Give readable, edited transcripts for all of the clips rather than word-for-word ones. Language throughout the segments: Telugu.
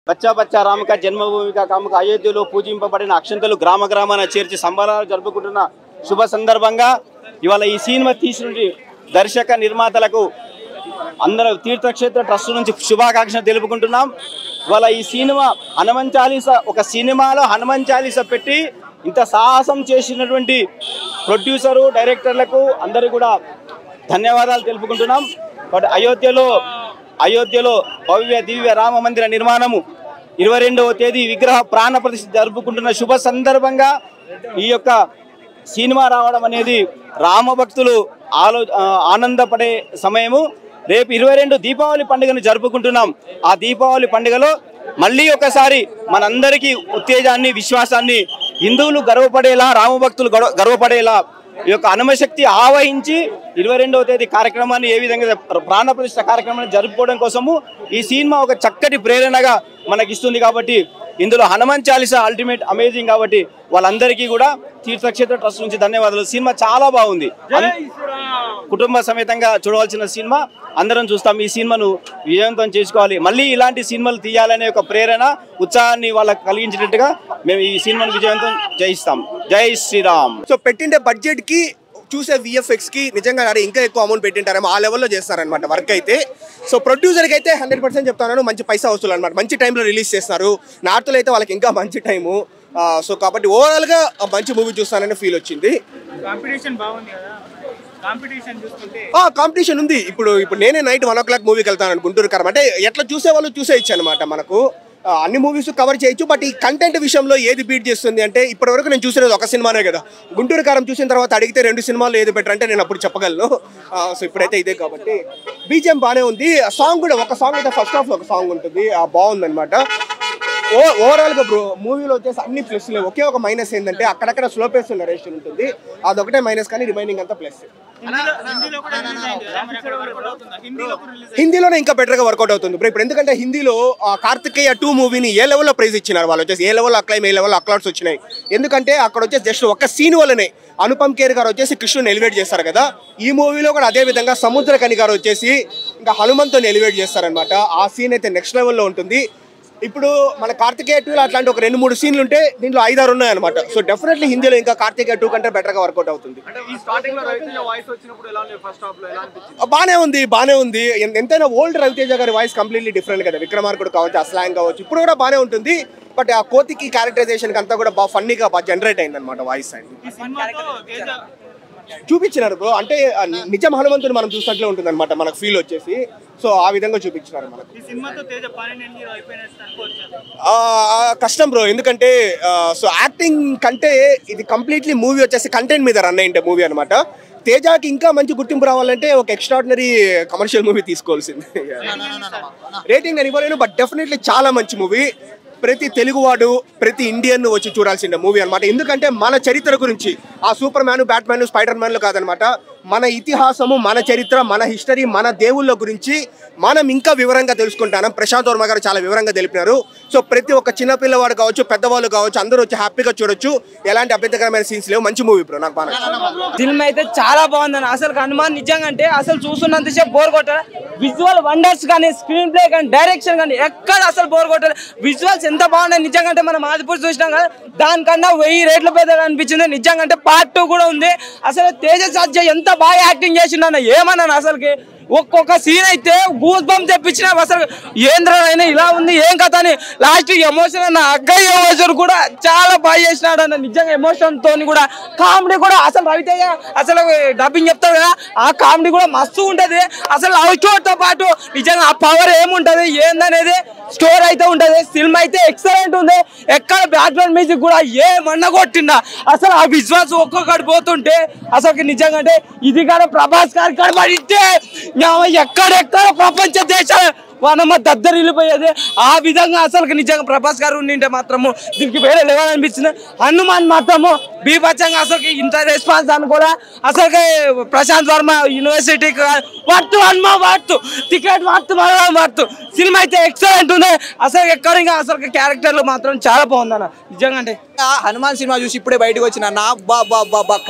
బచ్చా బచ్చా రామ కా జన్మభూమి కా కాముక అయోధ్యలో పూజింపబడిన అక్షంతలు గ్రామ గ్రామాన చేర్చి సంబరాలు జరుపుకుంటున్న శుభ సందర్భంగా ఇవాళ ఈ సినిమా తీసిన దర్శక నిర్మాతలకు అందరూ తీర్థక్షేత్ర ట్రస్ట్ నుంచి శుభాకాంక్షలు తెలుపుకుంటున్నాం. ఇవాళ ఈ సినిమా హనుమాన్ చాలీసా, ఒక సినిమాలో హనుమాన్ చాలీసా పెట్టి ఇంత సాహసం చేసినటువంటి ప్రొడ్యూసరు డైరెక్టర్లకు అందరూ కూడా ధన్యవాదాలు తెలుపుకుంటున్నాం. బట్ అయోధ్యలో భవ్య దివ్య రామ మందిర నిర్మాణము 22వ తేదీ విగ్రహ ప్రాణ ప్రతిష్ఠ జరుపుకుంటున్న శుభ సందర్భంగా ఈ యొక్క సినిమా రావడం అనేది రామ భక్తులు ఆనందపడే సమయము. రేపు 22 దీపావళి పండుగను జరుపుకుంటున్నాం. ఆ దీపావళి పండుగలో మళ్ళీ ఒకసారి మనందరికీ ఉత్తేజాన్ని, విశ్వాసాన్ని, హిందువులు గర్వపడేలా, రామభక్తులు గర్వపడేలా ఈ యొక్క హనుమశక్తి ఆవహించి 22వ తేదీ కార్యక్రమాన్ని ఏ విధంగా ప్రాణ ప్రతిష్ఠ కార్యక్రమాన్ని జరుపుకోవడం కోసము ఈ సినిమా ఒక చక్కటి ప్రేరణగా మనకి ఇస్తుంది. కాబట్టి ఇందులో హనుమాన్ చాలీసా అల్టిమేట్ అమేజింగ్. కాబట్టి వాళ్ళందరికీ కూడా తీర్థక్షేత్ర ట్రస్ట్ నుంచి ధన్యవాదాలు. సినిమా చాలా బాగుంది, కుటుంబ సమేతంగా చూడవలసిన సినిమా. అందరం చూస్తాం. ఈ సినిమాను విజయవంతం చేసుకోవాలి, మళ్ళీ ఇలాంటి సినిమాలు తీయాలనే ఒక ప్రేరణ, ఉత్సాహాన్ని వాళ్ళకి కలిగించినట్టుగా మేము ఈ సినిమాను విజయవంతం చేయిస్తాం. జై శ్రీరామ్. సో పెట్టిండే బడ్జెట్ కి చూసే విఎఫ్ఎక్స్ కి నిజంగా ఇంకా ఎక్కువ అమౌంట్ పెట్టింటారేమో, ఆ లెవెల్లో చేస్తారనమాట వర్క్ అయితే. సో ప్రొడ్యూసర్కి అయితే 100% చెప్తాను, మంచి పైసా వస్తువులు అనమాట. మంచి టైంలో రిలీజ్ చేస్తారు. నార్త్లో అయితే వాళ్ళకి ఇంకా మంచి టైము. సో కాబట్టి ఓవరాల్గా మంచి మూవీ చూస్తానని ఫీల్ వచ్చింది. కాంపిటీషన్ ఉంది. ఇప్పుడు నేనే నైట్ 1 o'clock మూవీకి వెళ్తాను గుంటూరు కారం. అంటే ఎట్లా చూసే వాళ్ళు చూసేయచ్చు అనమాట. మనకు అన్ని మూవీస్ కవర్ చేయొచ్చు. బట్ ఈ కంటెంట్ విషయంలో ఏది బీట్ చేస్తుంది అంటే, ఇప్పటివరకు నేను చూసినది ఒక సినిమానే కదా. గుంటూరు కారం చూసిన తర్వాత అడిగితే 2 సినిమాలు ఏది బెటర్ అంటే నేను అప్పుడు చెప్పగలను. సో ఇప్పుడైతే ఇదే. కాబట్టి బీజిఎం బాగానే ఉంది. సాంగ్ కూడా ఒక సాంగ్ అయితే ఫస్ట్ హాఫ్ లో ఒక సాంగ్ ఉంటుంది, బాగుంది అనమాట. ఓవరాల్గా బ్రో మూవీలో వచ్చేసి అన్ని ప్లస్ లేవు. ఒకే ఒక మైనస్ ఏంటంటే అక్కడక్కడ స్లో పేస్ నరేషన్ ఉంటుంది, అదొకటే మైనస్. కానీ రిమైనింగ్ అంతా ప్లస్. హిందీలోనే ఇంకా బెటర్గా వర్కౌట్ అవుతుంది బ్రో. ఇప్పుడు ఎందుకంటే హిందీలో కార్తికేయ 2 మూవీని ఏ లెవెల్లో ప్రైజ్ ఇచ్చినారు వాళ్ళు. వచ్చేసి ఏ లెవెల్ అక్లైమ్, ఏ లెవెల్ అక్లాట్స్ వచ్చినాయి. ఎందుకంటే అక్కడ వచ్చేసి జస్ట్ ఒక్క సీన్ వల్లనే అనుపమ్ ఖేర్ గారు వచ్చేసి కృష్ణుని ఎలివేట్ చేస్తారు కదా. ఈ మూవీలో కూడా అదే విధంగా సముద్రకని గారు వచ్చేసి ఇంకా హనుమంతుని ఎలివేట్ చేస్తారనమాట. ఆ సీన్ అయితే నెక్స్ట్ లెవెల్లో ఉంటుంది. ఇప్పుడు మన కార్తికేయ 2 అట్లాంటి ఒక 2-3 సీన్లు ఉంటే దీంట్లో 5-6 ఉన్నాయన్నమాట. సో డెఫినెట్లీ హిందీలో ఇంకా కార్తికేయ 2 కంటే బెటర్గా వర్కౌట్ అవుతుంది. బానే ఉంది. ఎంతైనా ఓల్డ్ రవితేజ గారి వాయిస్ కంప్లీట్లీ డిఫరెంట్ కదా. విక్రమార్కుడు కావచ్చు, అస్లాంగ్ కావచ్చు, ఇప్పుడు కూడా బానే ఉంటుంది. బట్ ఆ కోతికి క్యారెక్టరైజేషన్ అంతా కూడా బాగా ఫన్నీగా బాగా జనరేట్ అయింది అనమాట వాయిస్ అండ్ చూపించినారు బ్రో. అంటే నిజం హనుమంతుని మనం చూసినట్లే ఉంటుంది అనమాట మనకు ఫీల్ వచ్చేసి. సో ఆ విధంగా చూపించినారు మనకు. కష్టం బ్రో, ఎందుకంటే సో యాక్టింగ్ కంటే ఇది కంప్లీట్లీ మూవీ వచ్చేసి కంటెంట్ మీద రన్ అయ్యింటే మూవీ అనమాట. తేజాకి ఇంకా మంచి గుర్తింపు రావాలంటే ఒక ఎక్స్ట్రాడినరీ కమర్షియల్ మూవీ తీసుకోవాల్సింది. రేటింగ్ నేను ఇవ్వలేను, బట్ డెఫినెట్లీ చాలా మంచి మూవీ. ప్రతి తెలుగువాడు, ప్రతి ఇండియన్ వచ్చి చూడాల్సిన మూవీ అనమాట. ఎందుకంటే మన చరిత్ర గురించి, ఆ సూపర్ మ్యాన్, బ్యాట్మ్యాన్, స్పైడర్ మ్యాన్లు కాదనమాట, మన ఇతిహాసము, మన చరిత్ర, మన హిస్టరీ, మన దేవుళ్ళ గురించి మనం ఇంకా వివరంగా తెలుసుకుంటాం. ప్రశాంత్ వర్మ గారు చాలా వివరంగా తెలిపినారు. సో ప్రతి ఒక్క చిన్న పిల్లవాడు కావచ్చు, పెద్దవాళ్ళు కావచ్చు, అందరూ వచ్చి హ్యాపీగా చూడొచ్చు. ఎలాంటి అభ్యంతరకరమైన సీన్స్ లేవు. మంచి మూవీ బ్రో. నాకు బాగా ఫిల్మ్ అయితే చాలా బాగుందని. అసలు హనుమాన్ నిజంగా అంటే అసలు చూస్తున్నంతసేపు బోర్ కొట్టాలి. విజువల్ వండర్స్ కానీ, స్క్రీన్ ప్లే కానీ, డైరెక్షన్ కానీ ఎక్కడ అసలు బోర్ కొట్టాలి. విజువల్స్ ఎంత బాగున్నాయి నిజంగా. అంటే మనం ఆదిపూర్ చూసినాం కదా, దానికన్నా 1000 రెట్లు పెద్దగా అనిపించింది నిజంగా. అంటే పార్ట్ 2 కూడా ఉంది. అసలు తేజసాధ్య ఎంత బాగా యాక్టింగ్ చేసిండు ఏమన్నాను. అసలుకి ఒక్కొక్క సీన్ అయితే గూస్ బంప్ తెప్పించిన. అసలు ఏంద్రైనా ఇలా ఉంది ఏం కథ అని లాస్ట్ ఎమోషన్ అన్న అగ్గయ్య ఎమోషన్ కూడా చాలా బాగా చేసినాడు అన్న నిజంగా. ఎమోషన్ తోని కూడా కామెడీ కూడా అసలు రవితేజ అసలు డబ్బింగ్ చెప్తాడు కదా, ఆ కామెడీ కూడా మస్తు ఉంటది. అసలు లవ్ స్టోరీతో పాటు నిజంగా ఆ పవర్ ఏముంటది ఏందనేది స్టోరీ అయితే ఉంటది. సినిమా అయితే ఎక్సలెంట్ ఉంది. ఎక్కడ బ్యాక్గ్రౌండ్ మ్యూజిక్ కూడా ఏమన్నా కొట్టిందా. అసలు ఆ విశ్వాసం ఒక్కొక్కటి పోతుంటే అసలు నిజంగా అంటే ఇది కానీ ప్రభాస్ గారి కనబడితే ఎక్కడెక్కడ ప్రపంచ దేశాలు మనమ్మ దద్దరిల్లిపోయేది. ఆ విధంగా అసలు నిజంగా ప్రభాస్ గారు ఉండింటే మాత్రము దీనికి వేరే లెవెల్ అనిపించింది. హనుమాన్ మాత్రము బీభత్సంగా అసలు ఇంత రెస్పాన్స్ అనుకోలే. అసలు ప్రశాంత్ వర్మ యూనివర్సిటీకి worth Hanuma worth ticket worth cinema అయితే ఎక్సలెంట్ ఉంది. అసలు ఎక్కడ ఇంకా అసలు క్యారెక్టర్లు మాత్రం చాలా బాగుందన్న నిజంగా. అంటే హనుమాన్ సినిమా చూసి ఇప్పుడే బయటకు వచ్చిన నా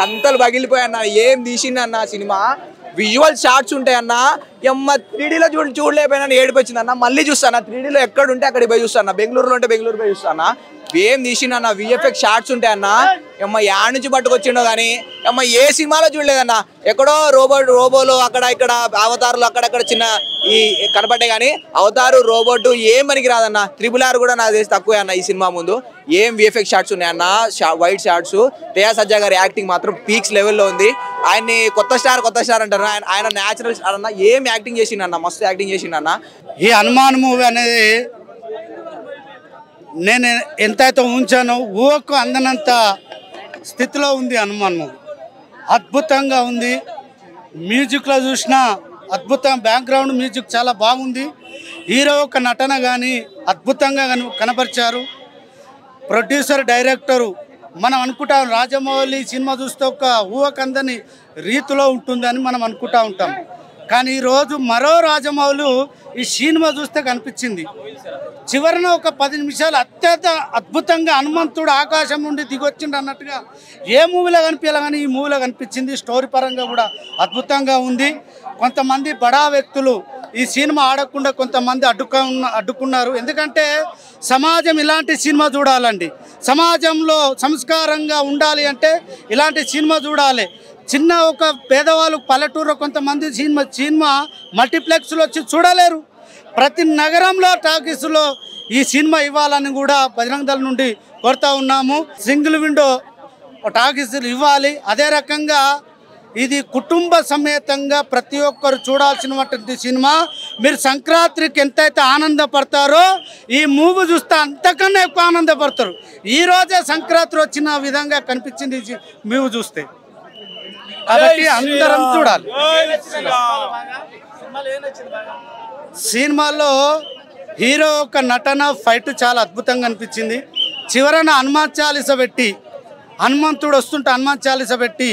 కంతలు పగిలిపోయాన్న. ఏం తీసిండన్న సినిమా విజువల్ షార్ట్స్ ఉంటాయి అన్న. ఎమ్మ 3Dలో చూడలేకపోయినా ఏడుపు వచ్చింది అన్న. మళ్ళీ చూస్తాను 3Dలో ఎక్కడ ఉంటే అక్కడికి పోయి చూస్తాను. బెంగళూరులో ఉంటే బెంగళూరు పోయి చూస్తాను. ఏం తీసిండన్న విఎఫ్ఎక్స్ షార్ట్స్ ఉంటాయన్న. ఎమ్మ యాడ్ నుంచి పట్టుకొచ్చిండో కానీ ఎమ్మ ఏ సినిమాలో చూడలేదన్న. ఎక్కడో రోబోలు అక్కడ ఇక్కడ అవతారులు అక్కడక్కడ చిన్న ఈ కనపడ్డాయి కానీ అవతారు రోబోట్ ఏం పనికి రాదన్న. RRR కూడా నాకు తెలిసి తక్కువే అన్న ఈ సినిమా ముందు. ఏం విఎఫ్ఎక్స్ షార్ట్స్ ఉన్నాయన్న, వైట్ షార్ట్స్. శ్రేయా సజ్జా గారి యాక్టింగ్ మాత్రం పీక్స్ లెవెల్లో ఉంది. ఆయన్ని కొత్త స్టార్ అంటారు. ఆయన న్యాచురల్ స్టార్ అన్న. ఏం యాక్టింగ్ చేసిండన్న, మస్తు యాక్టింగ్ చేసిండన్న. ఈ హనుమాన్ మూవీ అనేది నేను ఎంతైతే ఉంచానో ఊహకు అందనంత స్థితిలో ఉంది. హనుమాన్ మూవీ అద్భుతంగా ఉంది. మ్యూజిక్లో చూసినా అద్భుతం, బ్యాక్గ్రౌండ్ మ్యూజిక్ చాలా బాగుంది. హీరో ఒక నటన కానీ అద్భుతంగా కనపరిచారు. ప్రొడ్యూసర్ డైరెక్టరు మనం అనుకుంటాం రాజమౌళి సినిమా చూస్తే ఒక ఊహకందని రీతిలో ఉంటుందని మనం అనుకుంటా ఉంటాం. కానీ ఈరోజు మరో రాజమౌళి ఈ సినిమా చూస్తే కనిపించింది. చివరిన ఒక 10 నిమిషాలు అత్యంత అద్భుతంగా హనుమంతుడు ఆకాశం నుండి దిగొచ్చిండు అన్నట్టుగా ఏ మూవీలో కనిపించాలి కానీ ఈ మూవీలో కనిపించింది. స్టోరీ పరంగా కూడా అద్భుతంగా ఉంది. కొంతమంది బడా వ్యక్తులు ఈ సినిమా ఆడకుండా కొంతమంది అడ్డుకున్నారు. ఎందుకంటే సమాజం ఇలాంటి సినిమా చూడాలండి. సమాజంలో సంస్కారంగా ఉండాలి అంటే ఇలాంటి సినిమా చూడాలి. చిన్న ఒక పేదవాళ్ళు పల్లెటూరు కొంతమంది సినిమా మల్టీప్లెక్స్లో వచ్చి చూడలేరు. ప్రతి నగరంలో టాకీస్లో ఈ సినిమా ఇవ్వాలని కూడా బజరంగ దళం నుండి కోరుతా ఉన్నాము. సింగిల్ విండో టాకీసులు ఇవ్వాలి. అదే రకంగా ఇది కుటుంబ సమేతంగా ప్రతి ఒక్కరు చూడాల్సినటువంటి సినిమా. మీరు సంక్రాంతికి ఎంతైతే ఆనందపడతారో ఈ మూవీ చూస్తే అంతకన్నా ఎక్కువ ఆనందపడతారు. ఈరోజే సంక్రాంతి వచ్చిన విధంగా కనిపించింది ఈ మూవీ చూస్తే. కాబట్టి అందరం చూడాలి. సినిమాలో హీరో ఒక నటన ఫైట్ చాలా అద్భుతంగా అనిపించింది. చివరన హనుమాన్ చాలీస పెట్టి హనుమంతుడు వస్తుంటే హనుమాన్ చాలీస పెట్టి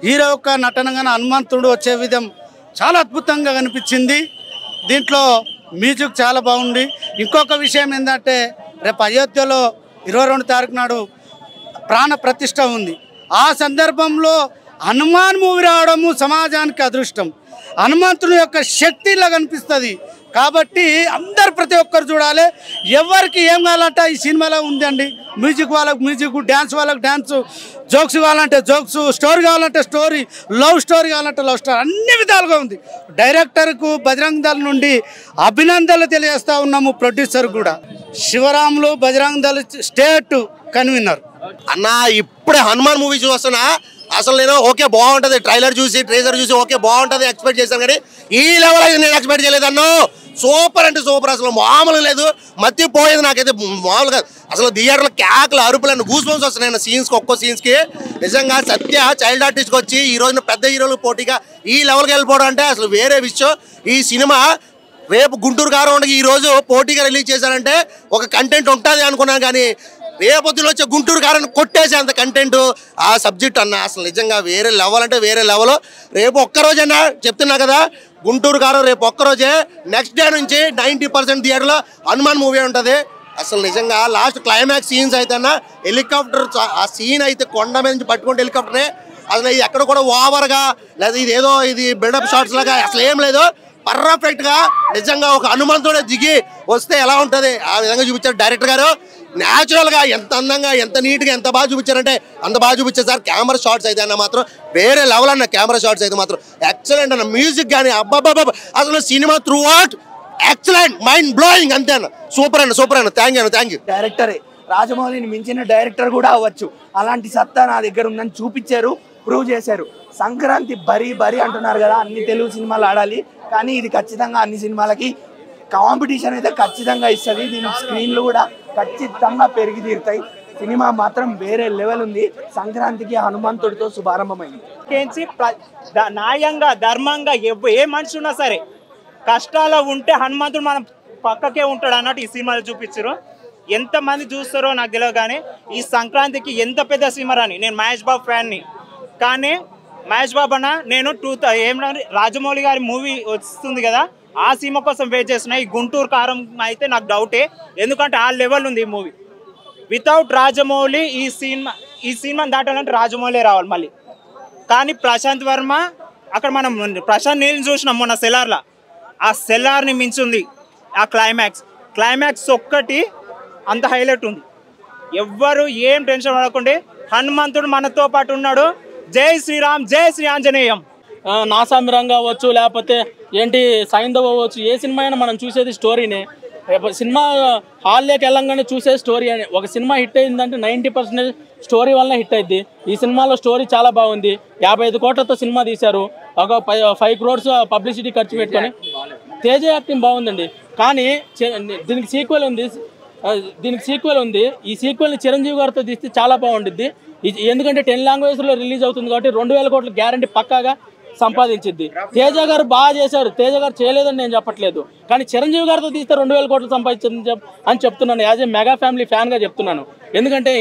హీరో యొక్క నటనగానే హనుమంతుడు వచ్చే విధం చాలా అద్భుతంగా కనిపించింది. దీంట్లో మ్యూజిక్ చాలా బాగుంది. ఇంకొక విషయం ఏంటంటే రేపు అయోధ్యలో 22 తారీఖు నాడు ప్రాణ ప్రతిష్ఠ ఉంది. ఆ సందర్భంలో హనుమాన్ మూవీ రావడము సమాజానికి అదృష్టం. హనుమంతుని యొక్క శక్తి ఇలా కనిపిస్తుంది. కాబట్టి అందరు ప్రతి ఒక్కరు చూడాలి. ఎవరికి ఏం కావాలంటే ఈ సినిమాలో ఉందండి. మ్యూజిక్ వాళ్ళకి మ్యూజిక్, డ్యాన్స్ వాళ్ళకి డ్యాన్స్, జోక్స్ కావాలంటే జోక్స్, స్టోరీ కావాలంటే స్టోరీ, లవ్ స్టోరీ కావాలంటే లవ్ స్టోరీ, అన్ని విధాలుగా ఉంది. డైరెక్టర్కు బజరంగ దళం నుండి అభినందనలు తెలియజేస్తూ ఉన్నాము. ప్రొడ్యూసర్ కూడా శివరాములు బజరంగ దళ స్టేట్ కన్వీనర్ అన్న. ఇప్పుడే హనుమాన్ మూవీ చూస్తున్నా. అసలు నేను ఓకే బాగుంటుంది, ట్రైలర్ చూసి ట్రేజర్ చూసి ఓకే బాగుంటుంది ఎక్స్పెక్ట్ చేశాను. కానీ ఈ లెవెల్ అయితే నేను ఎక్స్పెక్ట్ చేయలేదు అన్న. సూపర్ అంటే సూపర్, అసలు మామూలు లేదు. మర్చిపోయేది నాకైతే మామూలుగా. అసలు థియేటర్లో కేకలు అరుపులను గూస్ బంప్స్ వస్తున్నాయి సీన్స్కి. ఒక్కో సీన్స్కి నిజంగా సత్య చైల్డ్ ఆర్టిస్ట్కి వచ్చి ఈ రోజున పెద్ద హీరోలకు పోటీగా ఈ లెవెల్కి వెళ్ళిపోవడం అంటే అసలు వేరే విషయం. ఈ సినిమా రేపు గుంటూరు కారం ఈ రోజు పోటీగా రిలీజ్ చేశారంటే ఒక కంటెంట్ ఉంటుంది అనుకున్నాను. కానీ రేపొద్దున వచ్చే గుంటూరు కారం కొట్టేసే అంత కంటెంట్ ఆ సబ్జెక్ట్ అన్న. అసలు నిజంగా వేరే లెవెల్ అంటే వేరే లెవెల్. రేపు ఒక్కరోజన్నా చెప్తున్నా కదా గుంటూరు కారం రేపు ఒక్కరోజే. నెక్స్ట్ డే నుంచి 90% థియేటర్లో హనుమాన్ మూవీ ఉంటుంది. అసలు నిజంగా లాస్ట్ క్లైమాక్స్ సీన్స్ అయితే అన్న హెలికాప్టర్ ఆ సీన్ అయితే కొండ మీద నుంచి పట్టుకుంటే హెలికాప్టర్నే. అసలు ఎక్కడ కూడా ఓవర్గా లేదా ఇదేదో ఇది బిల్డప్ షాట్స్ లాగా అసలు ఏం లేదు. పర్ఫెక్ట్గా నిజంగా ఒక హనుమంతుడే దిగి వస్తే ఎలా ఉంటుంది ఆ విధంగా చూపించారు డైరెక్టర్ గారు. న్యాచురల్గా ఎంత అందంగా ఎంత నీట్గా ఎంత బాగా చూపించారంటే అంత బాగా చూపించారు సార్. కెమెరా షాట్స్ అయితే అన్న మాత్రం వేరే లెవెల్ అన్న. కెమెరా షాట్స్ అయితే మాత్రం ఎక్సలెంట్ అన్న. మ్యూజిక్ కానీ అబ్బాబ్బా అసలు cinema through out excellent, mind blowing అంతే అన్న. సూపర్ అన్న, సూపర్ అన్న. Thank you. డైరెక్టరే రాజమౌళిని మించిన డైరెక్టర్ కూడా అవ్వచ్చు. అలాంటి సత్తా నా దగ్గర ఉందని చూపించారు, ప్రూవ్ చేశారు. సంక్రాంతి బరీ అంటున్నారు కదా, అన్ని తెలుగు సినిమాలు ఆడాలి. కానీ ఇది ఖచ్చితంగా అన్ని సినిమాలకి కాంపిటీషన్ అయితే ఖచ్చితంగా ఇస్తుంది. దీని స్క్రీన్లు కూడా ఖచ్చితంగా పెరిగి తీరుతాయి. సినిమా మాత్రం వేరే లెవెల్ ఉంది. సంక్రాంతికి హనుమంతుడితో శుభారంభమైంది. న్యాయంగా ధర్మంగా ఏ మనిషి ఉన్నా సరే కష్టాల్లో ఉంటే హనుమంతుడు మనం పక్కకే ఉంటాడు అన్నట్టు ఈ సినిమాలు చూపించారు. ఎంతమంది చూస్తారో నాకు తెలియదు. కానీ ఈ సంక్రాంతికి ఎంత పెద్ద సినిమా రాని, నేను మహేష్ బాబు ఫ్యాన్ని. కానీ మహేష్ బాబు అన్న నేను రాజమౌళి గారి మూవీ వస్తుంది కదా ఆ సినిమా కోసం వెయిట్ చేస్తున్నా. ఈ గుంటూరు కారం అయితే నాకు డౌటే. ఎందుకంటే ఆ లెవెల్ ఉంది ఈ మూవీ. వితౌట్ రాజమౌళి ఈ సినిమాని దాటాలంటే రాజమౌళి రావాలి మళ్ళీ. కానీ ప్రశాంత్ వర్మ అక్కడ మనం ప్రశాంత్ నీల్ని చూసినాం మొన్న సెలార్లో, ఆ సెలార్ని మించింది ఆ క్లైమాక్స్ ఒక్కటి అంత హైలైట్ ఉంది. ఎవ్వరు ఏం టెన్షన్ పడకుండా హనుమంతుడు మనతో పాటు ఉన్నాడు. జై శ్రీరామ్, జై శ్రీ ఆంజనేయం. నాసామిరంగా అవ్వచ్చు, లేకపోతే ఏంటి సైంధవ్ అవ్వచ్చు, ఏ సినిమా అయినా మనం చూసేది స్టోరీనే. సినిమా హాల్లోకి వెళ్ళంగానే చూసే స్టోరీ అని. ఒక సినిమా హిట్ అయిందంటే 90% స్టోరీ వల్ల హిట్ అయింది. ఈ సినిమాలో స్టోరీ చాలా బాగుంది. 55 కోట్లతో సినిమా తీశారు. ఒక 5 crores పబ్లిసిటీ ఖర్చు పెట్టుకొని. తేజ యాక్టింగ్ బాగుందండి. కానీ దీనికి సీక్వెల్ ఉంది. ఈ సీక్వెల్ని చిరంజీవి గారితో తీస్తే చాలా బాగుంటుంది. ఎందుకంటే 10 languagesలో రిలీజ్ అవుతుంది కాబట్టి 2000 కోట్ల గ్యారంటీ పక్కాగా సంపాదించింది. తేజ గారు బాగా చేశారు. తేజ గారు చేయలేదని నేను చెప్పట్లేదు, కానీ చిరంజీవి గారితో తీస్తే 2000 కోట్లు సంపాదించింది అని చెప్తున్నాను. యాజ్ ఏ మెగా ఫ్యామిలీ ఫ్యాన్గా చెప్తున్నాను. ఎందుకంటే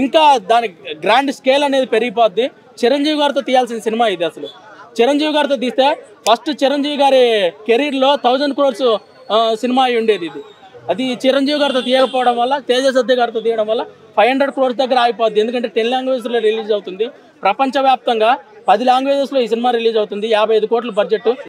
ఇంకా దాని గ్రాండ్ స్కేల్ అనేది పెరిగిపోద్ది. చిరంజీవి గారితో తీయాల్సిన సినిమా ఇది. అసలు చిరంజీవి గారితో తీస్తే ఫస్ట్ చిరంజీవి గారి కెరీర్లో 1000 crores సినిమా అయి ఉండేది ఇది. అది చిరంజీవి గారితో తీయకపోవడం వల్ల, తేజ సత్య గారితో తీయడం వల్ల 500 crores దగ్గర ఆగిపోద్ది. ఎందుకంటే 10 languagesలో రిలీజ్ అవుతుంది. ప్రపంచవ్యాప్తంగా 10 languagesలో ఈ సినిమా రిలీజ్ అవుతుంది. 55 కోట్ల బడ్జెట్.